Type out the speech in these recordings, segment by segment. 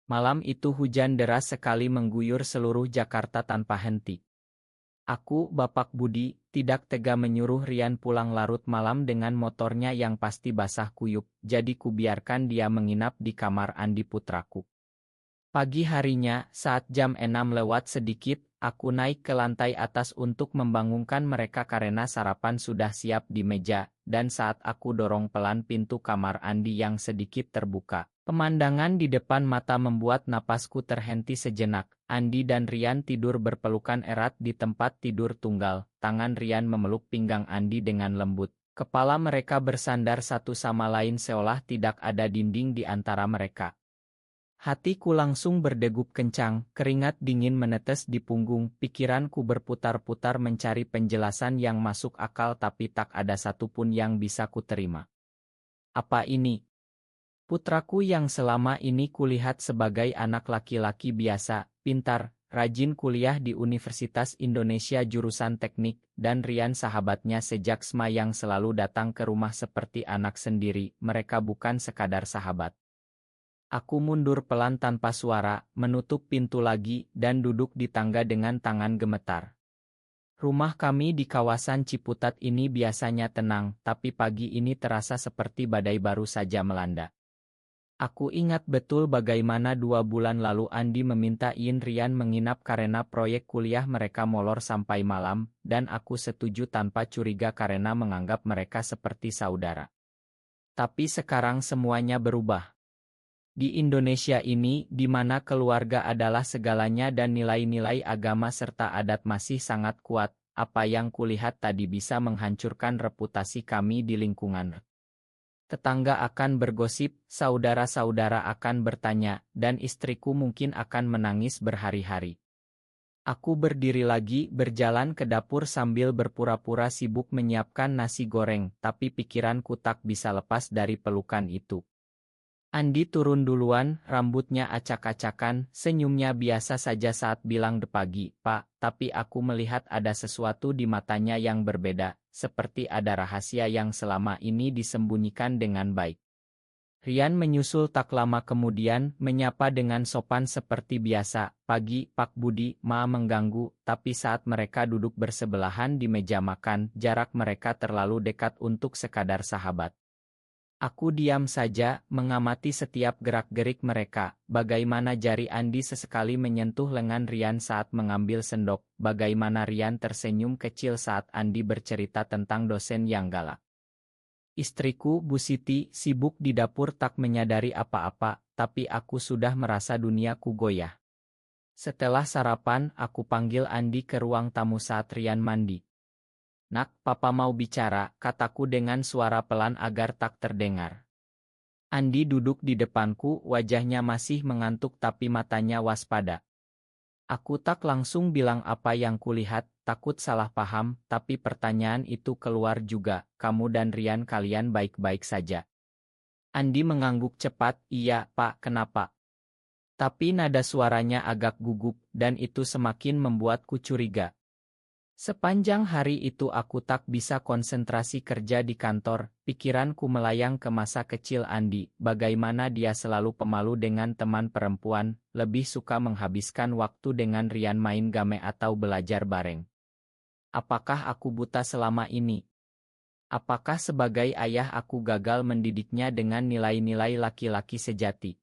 Malam itu hujan deras sekali mengguyur seluruh Jakarta tanpa henti. Aku, Bapak Budi, tidak tega menyuruh Rian pulang larut malam dengan motornya yang pasti basah kuyup, jadi kubiarkan dia menginap di kamar Andi putraku. Pagi harinya, saat jam 6 lewat sedikit, aku naik ke lantai atas untuk membangunkan mereka karena sarapan sudah siap di meja, dan saat aku dorong pelan pintu kamar Andi yang sedikit terbuka, pemandangan di depan mata membuat napasku terhenti sejenak. Andi dan Rian tidur berpelukan erat di tempat tidur tunggal, tangan Rian memeluk pinggang Andi dengan lembut. Kepala mereka bersandar satu sama lain seolah tidak ada dinding di antara mereka. Hatiku langsung berdegup kencang, keringat dingin menetes di punggung, pikiranku berputar-putar mencari penjelasan yang masuk akal tapi tak ada satupun yang bisa kuterima. Apa ini? Putraku yang selama ini kulihat sebagai anak laki-laki biasa, pintar, rajin kuliah di Universitas Indonesia jurusan teknik, dan Rian sahabatnya sejak SMA yang selalu datang ke rumah seperti anak sendiri, mereka bukan sekadar sahabat. Aku mundur pelan tanpa suara, menutup pintu lagi, dan duduk di tangga dengan tangan gemetar. Rumah kami di kawasan Ciputat ini biasanya tenang, tapi pagi ini terasa seperti badai baru saja melanda. Aku ingat betul bagaimana 2 bulan lalu Andi meminta Rian menginap karena proyek kuliah mereka molor sampai malam, dan aku setuju tanpa curiga karena menganggap mereka seperti saudara. Tapi sekarang semuanya berubah. Di Indonesia ini, di mana keluarga adalah segalanya dan nilai-nilai agama serta adat masih sangat kuat, apa yang kulihat tadi bisa menghancurkan reputasi kami di lingkungan. Tetangga akan bergosip, saudara-saudara akan bertanya, dan istriku mungkin akan menangis berhari-hari. Aku berdiri lagi, berjalan ke dapur sambil berpura-pura sibuk menyiapkan nasi goreng, tapi pikiranku tak bisa lepas dari pelukan itu. Andi turun duluan, rambutnya acak-acakan, senyumnya biasa saja saat bilang pagi, Pak, tapi aku melihat ada sesuatu di matanya yang berbeda, seperti ada rahasia yang selama ini disembunyikan dengan baik. Rian menyusul tak lama kemudian, menyapa dengan sopan seperti biasa, pagi, Pak Budi, Ma mengganggu, tapi saat mereka duduk bersebelahan di meja makan, jarak mereka terlalu dekat untuk sekadar sahabat. Aku diam saja, mengamati setiap gerak-gerik mereka, bagaimana jari Andi sesekali menyentuh lengan Rian saat mengambil sendok, bagaimana Rian tersenyum kecil saat Andi bercerita tentang dosen yang galak. Istriku, Bu Siti, sibuk di dapur tak menyadari apa-apa, tapi aku sudah merasa duniaku goyah. Setelah sarapan, aku panggil Andi ke ruang tamu saat Rian mandi. Nak, Papa mau bicara, kataku dengan suara pelan agar tak terdengar. Andi duduk di depanku, wajahnya masih mengantuk tapi matanya waspada. Aku tak langsung bilang apa yang kulihat, takut salah paham, tapi pertanyaan itu keluar juga, kamu dan Rian kalian baik-baik saja. Andi mengangguk cepat, iya, Pak, kenapa? Tapi nada suaranya agak gugup, dan itu semakin membuatku curiga. Sepanjang hari itu aku tak bisa konsentrasi kerja di kantor, pikiranku melayang ke masa kecil Andi, bagaimana dia selalu pemalu dengan teman perempuan, lebih suka menghabiskan waktu dengan Rian main game atau belajar bareng. Apakah aku buta selama ini? Apakah sebagai ayah aku gagal mendidiknya dengan nilai-nilai laki-laki sejati?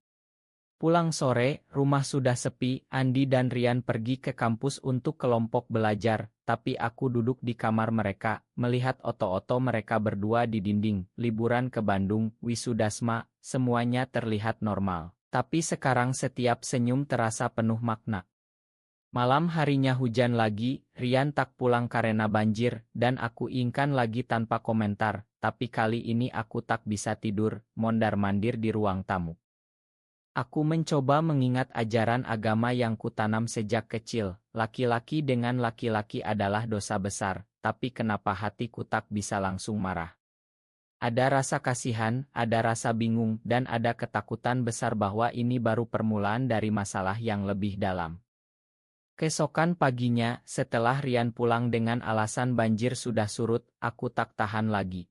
Pulang sore, rumah sudah sepi, Andi dan Rian pergi ke kampus untuk kelompok belajar, tapi aku duduk di kamar mereka, melihat oto-oto mereka berdua di dinding, liburan ke Bandung, wisudasma, semuanya terlihat normal. Tapi sekarang setiap senyum terasa penuh makna. Malam harinya hujan lagi, Rian tak pulang karena banjir, dan aku ingkan lagi tanpa komentar, tapi kali ini aku tak bisa tidur, mondar-mandir di ruang tamu. Aku mencoba mengingat ajaran agama yang kutanam sejak kecil, laki-laki dengan laki-laki adalah dosa besar, tapi kenapa hatiku tak bisa langsung marah? Ada rasa kasihan, ada rasa bingung, dan ada ketakutan besar bahwa ini baru permulaan dari masalah yang lebih dalam. Keesokan paginya, setelah Rian pulang dengan alasan banjir sudah surut, aku tak tahan lagi.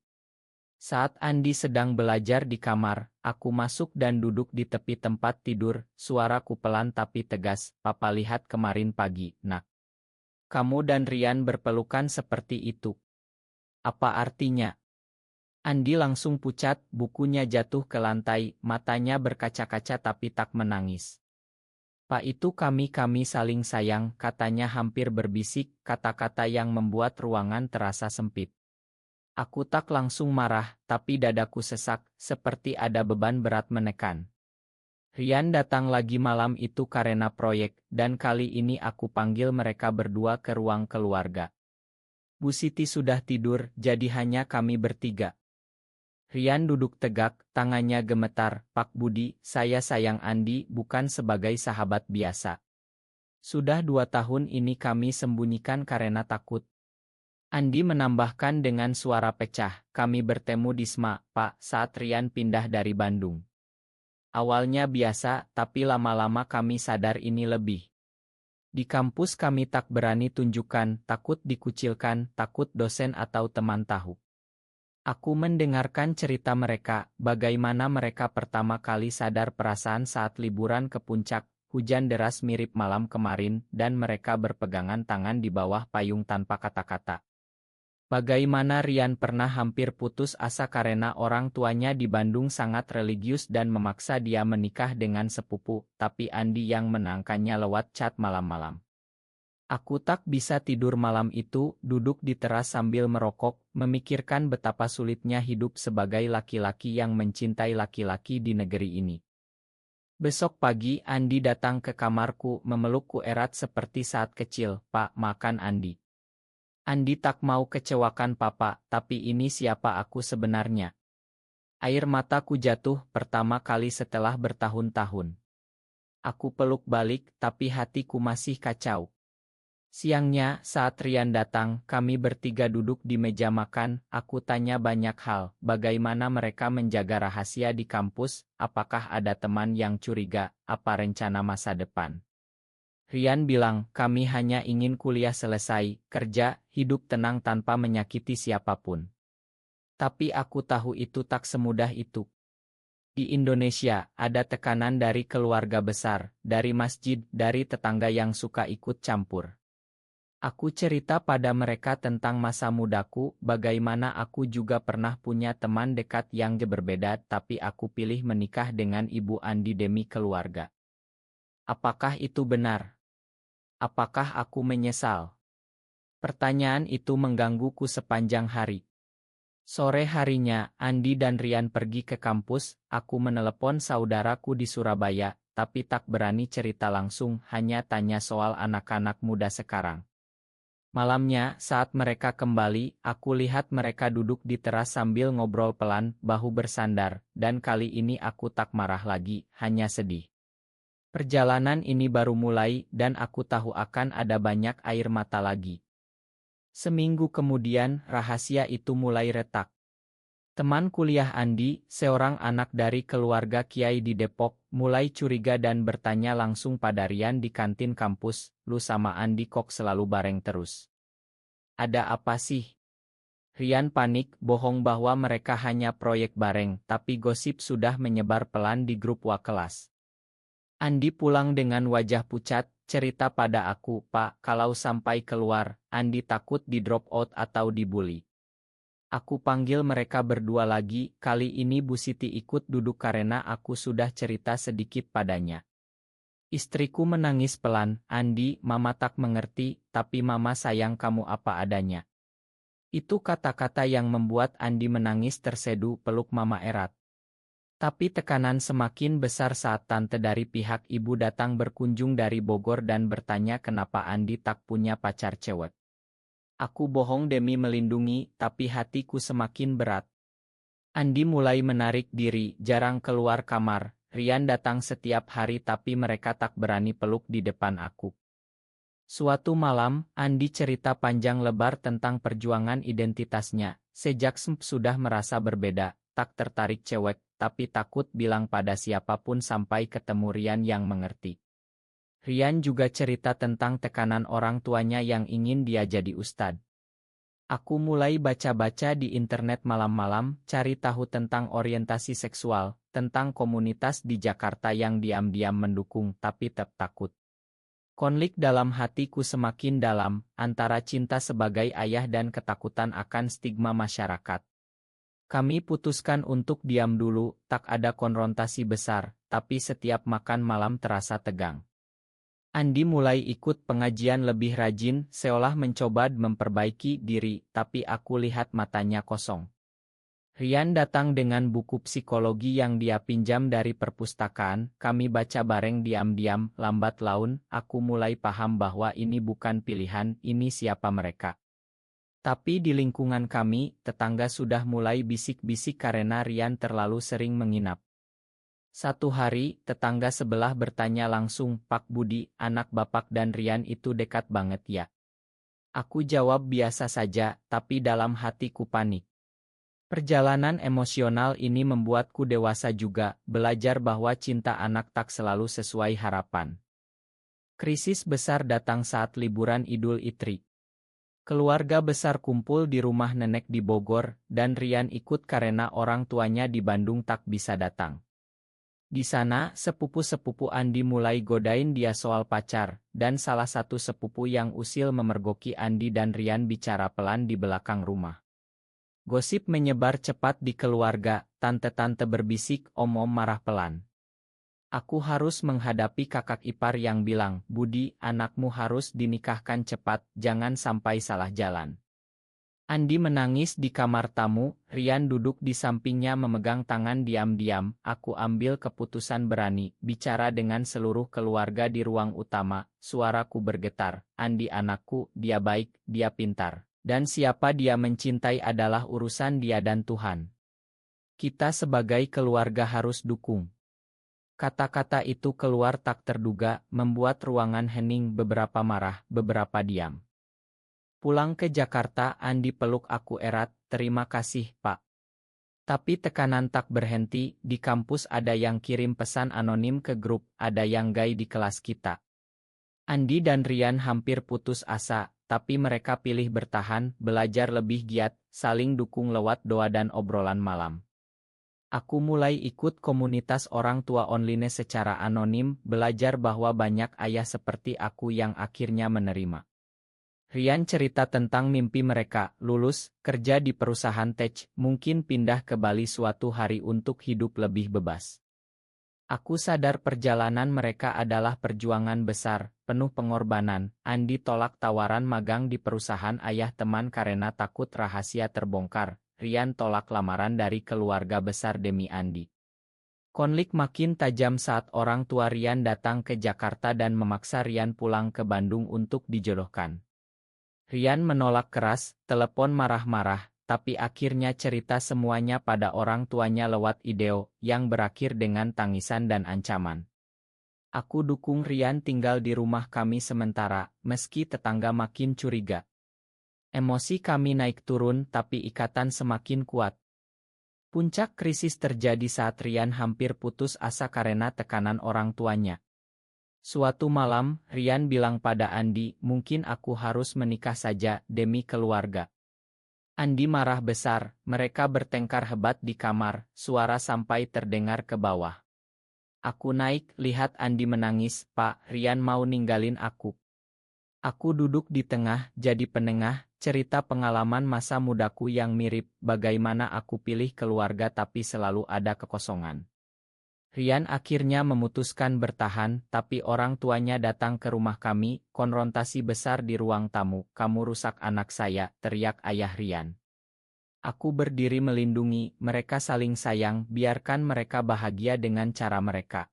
Saat Andi sedang belajar di kamar, aku masuk dan duduk di tepi tempat tidur, suaraku pelan tapi tegas, "Papa lihat kemarin pagi, Nak. Kamu dan Rian berpelukan seperti itu. Apa artinya?" Andi langsung pucat, bukunya jatuh ke lantai, matanya berkaca-kaca tapi tak menangis. "Pak, itu kami saling sayang," katanya hampir berbisik, kata-kata yang membuat ruangan terasa sempit. Aku tak langsung marah, tapi dadaku sesak, seperti ada beban berat menekan. Rian datang lagi malam itu karena proyek, dan kali ini aku panggil mereka berdua ke ruang keluarga. Bu Siti sudah tidur, jadi hanya kami bertiga. Rian duduk tegak, tangannya gemetar. "Pak Budi, saya sayang Andi bukan sebagai sahabat biasa. Sudah 2 tahun ini kami sembunyikan karena takut." Andi menambahkan dengan suara pecah, "Kami bertemu di SMA, Pak, saat Rian pindah dari Bandung. Awalnya biasa, tapi lama-lama kami sadar ini lebih. Di kampus kami tak berani tunjukkan, takut dikucilkan, takut dosen atau teman tahu." Aku mendengarkan cerita mereka, bagaimana mereka pertama kali sadar perasaan saat liburan ke puncak, hujan deras mirip malam kemarin, dan mereka berpegangan tangan di bawah payung tanpa kata-kata. Bagaimana Rian pernah hampir putus asa karena orang tuanya di Bandung sangat religius dan memaksa dia menikah dengan sepupu, tapi Andi yang menangkannya lewat chat malam-malam. Aku tak bisa tidur malam itu, duduk di teras sambil merokok, memikirkan betapa sulitnya hidup sebagai laki-laki yang mencintai laki-laki di negeri ini. Besok pagi Andi datang ke kamarku, memelukku erat seperti saat kecil. "Pak, makan Andi." Andi tak mau kecewakan Papa, tapi ini siapa aku sebenarnya. Air mataku jatuh pertama kali setelah bertahun-tahun. Aku peluk balik, tapi hatiku masih kacau. Siangnya, saat Rian datang, kami bertiga duduk di meja makan. Aku tanya banyak hal, bagaimana mereka menjaga rahasia di kampus, apakah ada teman yang curiga, apa rencana masa depan. Rian bilang, "Kami hanya ingin kuliah selesai, kerja, hidup tenang tanpa menyakiti siapapun." Tapi aku tahu itu tak semudah itu. Di Indonesia, ada tekanan dari keluarga besar, dari masjid, dari tetangga yang suka ikut campur. Aku cerita pada mereka tentang masa mudaku, bagaimana aku juga pernah punya teman dekat yang berbeda, tapi aku pilih menikah dengan Ibu Andi demi keluarga. Apakah itu benar? Apakah aku menyesal? Pertanyaan itu menggangguku sepanjang hari. Sore harinya, Andi dan Rian pergi ke kampus. Aku menelepon saudaraku di Surabaya, tapi tak berani cerita langsung, hanya tanya soal anak-anak muda sekarang. Malamnya, saat mereka kembali, aku lihat mereka duduk di teras sambil ngobrol pelan, bahu bersandar, dan kali ini aku tak marah lagi, hanya sedih. Perjalanan ini baru mulai, dan aku tahu akan ada banyak air mata lagi. Seminggu kemudian, rahasia itu mulai retak. Teman kuliah Andi, seorang anak dari keluarga kiai di Depok, mulai curiga dan bertanya langsung pada Rian di kantin kampus, "Lu sama Andi kok selalu bareng terus? Ada apa sih?" Rian panik, bohong bahwa mereka hanya proyek bareng, tapi gosip sudah menyebar pelan di grup wa kelas. Andi pulang dengan wajah pucat, cerita pada aku, "Pak, kalau sampai keluar, Andi takut di drop out atau dibully." Aku panggil mereka berdua lagi, kali ini Bu Siti ikut duduk karena aku sudah cerita sedikit padanya. Istriku menangis pelan, "Andi, Mama tak mengerti, tapi Mama sayang kamu apa adanya." Itu kata-kata yang membuat Andi menangis terseduh, peluk Mama erat. Tapi tekanan semakin besar saat tante dari pihak ibu datang berkunjung dari Bogor dan bertanya kenapa Andi tak punya pacar cewek. Aku bohong demi melindungi, tapi hatiku semakin berat. Andi mulai menarik diri, jarang keluar kamar. Rian datang setiap hari tapi mereka tak berani peluk di depan aku. Suatu malam, Andi cerita panjang lebar tentang perjuangan identitasnya. Sejak sudah merasa berbeda, tak tertarik cewek, tapi takut bilang pada siapapun sampai ketemu Rian yang mengerti. Rian juga cerita tentang tekanan orang tuanya yang ingin dia jadi ustad. Aku mulai baca-baca di internet malam-malam, cari tahu tentang orientasi seksual, tentang komunitas di Jakarta yang diam-diam mendukung tapi tetap takut. Konflik dalam hatiku semakin dalam, antara cinta sebagai ayah dan ketakutan akan stigma masyarakat. Kami putuskan untuk diam dulu, tak ada konfrontasi besar, tapi setiap makan malam terasa tegang. Andi mulai ikut pengajian lebih rajin, seolah mencoba memperbaiki diri, tapi aku lihat matanya kosong. Rian datang dengan buku psikologi yang dia pinjam dari perpustakaan, kami baca bareng diam-diam, lambat laun, aku mulai paham bahwa ini bukan pilihan, ini siapa mereka. Tapi di lingkungan kami, tetangga sudah mulai bisik-bisik karena Rian terlalu sering menginap. Satu hari, tetangga sebelah bertanya langsung, "Pak Budi, anak Bapak dan Rian itu dekat banget ya?" Aku jawab biasa saja, tapi dalam hatiku panik. Perjalanan emosional ini membuatku dewasa juga, belajar bahwa cinta anak tak selalu sesuai harapan. Krisis besar datang saat liburan Idul Fitri. Keluarga besar kumpul di rumah nenek di Bogor, dan Rian ikut karena orang tuanya di Bandung tak bisa datang. Di sana, sepupu-sepupu Andi mulai godain dia soal pacar, dan salah satu sepupu yang usil memergoki Andi dan Rian bicara pelan di belakang rumah. Gosip menyebar cepat di keluarga, tante-tante berbisik, om-om marah pelan. Aku harus menghadapi kakak ipar yang bilang, "Budi, anakmu harus dinikahkan cepat, jangan sampai salah jalan." Andi menangis di kamar tamu, Rian duduk di sampingnya memegang tangan diam-diam, aku ambil keputusan berani, bicara dengan seluruh keluarga di ruang utama, suaraku bergetar, Andi anakku, dia baik, dia pintar, dan siapa dia mencintai adalah urusan dia dan Tuhan. Kita sebagai keluarga harus dukung. Kata-kata itu keluar tak terduga, membuat ruangan hening, beberapa marah, beberapa diam. Pulang ke Jakarta, Andi peluk aku erat, "Terima kasih, Pak." Tapi tekanan tak berhenti, di kampus ada yang kirim pesan anonim ke grup, ada yang gay di kelas kita. Andi dan Rian hampir putus asa, tapi mereka pilih bertahan, belajar lebih giat, saling dukung lewat doa dan obrolan malam. Aku mulai ikut komunitas orang tua online secara anonim, belajar bahwa banyak ayah seperti aku yang akhirnya menerima. Rian cerita tentang mimpi mereka, lulus, kerja di perusahaan tech, mungkin pindah ke Bali suatu hari untuk hidup lebih bebas. Aku sadar perjalanan mereka adalah perjuangan besar, penuh pengorbanan. Andi tolak tawaran magang di perusahaan ayah teman karena takut rahasia terbongkar. Rian tolak lamaran dari keluarga besar demi Andi. Konflik makin tajam saat orang tua Rian datang ke Jakarta dan memaksa Rian pulang ke Bandung untuk dijodohkan. Rian menolak keras, telepon marah-marah, tapi akhirnya cerita semuanya pada orang tuanya lewat video, yang berakhir dengan tangisan dan ancaman. Aku dukung Rian tinggal di rumah kami sementara, meski tetangga makin curiga. Emosi kami naik turun tapi ikatan semakin kuat. Puncak krisis terjadi saat Rian hampir putus asa karena tekanan orang tuanya. Suatu malam, Rian bilang pada Andi, "Mungkin aku harus menikah saja, demi keluarga." Andi marah besar, mereka bertengkar hebat di kamar, suara sampai terdengar ke bawah. Aku naik, lihat Andi menangis, "Pak, Rian mau ninggalin aku." Aku duduk di tengah, jadi penengah, cerita pengalaman masa mudaku yang mirip, bagaimana aku pilih keluarga tapi selalu ada kekosongan. Rian akhirnya memutuskan bertahan, tapi orang tuanya datang ke rumah kami, konfrontasi besar di ruang tamu, "Kamu rusak anak saya," teriak ayah Rian. Aku berdiri melindungi, mereka saling sayang, biarkan mereka bahagia dengan cara mereka.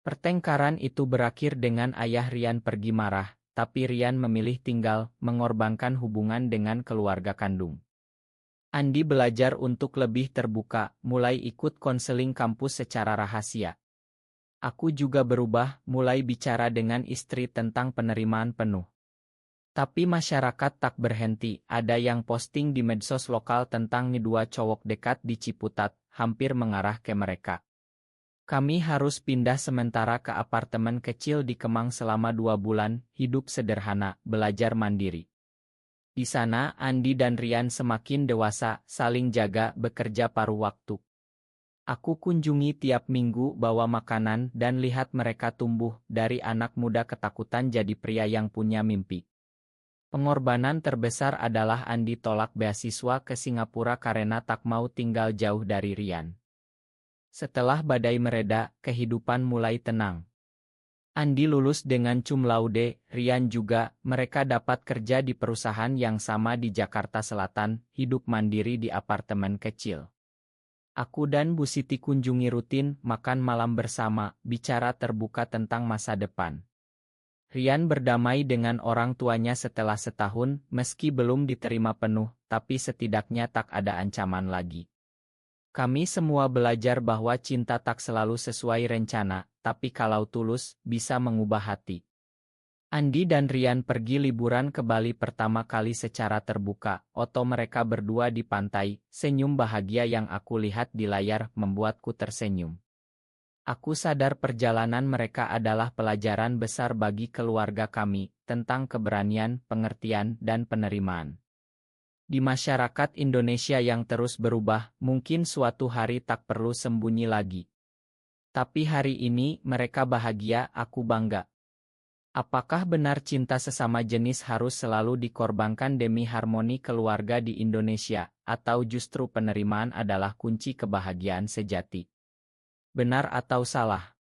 Pertengkaran itu berakhir dengan ayah Rian pergi marah, tapi Rian memilih tinggal, mengorbankan hubungan dengan keluarga kandung. Andi belajar untuk lebih terbuka, mulai ikut konseling kampus secara rahasia. Aku juga berubah, mulai bicara dengan istri tentang penerimaan penuh. Tapi masyarakat tak berhenti, ada yang posting di medsos lokal tentang dua cowok dekat di Ciputat, hampir mengarah ke mereka. Kami harus pindah sementara ke apartemen kecil di Kemang selama 2 bulan, hidup sederhana, belajar mandiri. Di sana, Andi dan Rian semakin dewasa, saling jaga, bekerja paruh waktu. Aku kunjungi tiap minggu, bawa makanan, dan lihat mereka tumbuh, dari anak muda ketakutan jadi pria yang punya mimpi. Pengorbanan terbesar adalah Andi tolak beasiswa ke Singapura karena tak mau tinggal jauh dari Rian. Setelah badai mereda, kehidupan mulai tenang. Andi lulus dengan cum laude, Rian juga, mereka dapat kerja di perusahaan yang sama di Jakarta Selatan, hidup mandiri di apartemen kecil. Aku dan Bu Siti kunjungi rutin, makan malam bersama, bicara terbuka tentang masa depan. Rian berdamai dengan orang tuanya setelah setahun, meski belum diterima penuh, tapi setidaknya tak ada ancaman lagi. Kami semua belajar bahwa cinta tak selalu sesuai rencana, tapi kalau tulus, bisa mengubah hati. Andi dan Rian pergi liburan ke Bali pertama kali secara terbuka. Foto mereka berdua di pantai, senyum bahagia yang aku lihat di layar membuatku tersenyum. Aku sadar perjalanan mereka adalah pelajaran besar bagi keluarga kami, tentang keberanian, pengertian, dan penerimaan. Di masyarakat Indonesia yang terus berubah, mungkin suatu hari tak perlu sembunyi lagi. Tapi hari ini mereka bahagia, aku bangga. Apakah benar cinta sesama jenis harus selalu dikorbankan demi harmoni keluarga di Indonesia, atau justru penerimaan adalah kunci kebahagiaan sejati? Benar atau salah?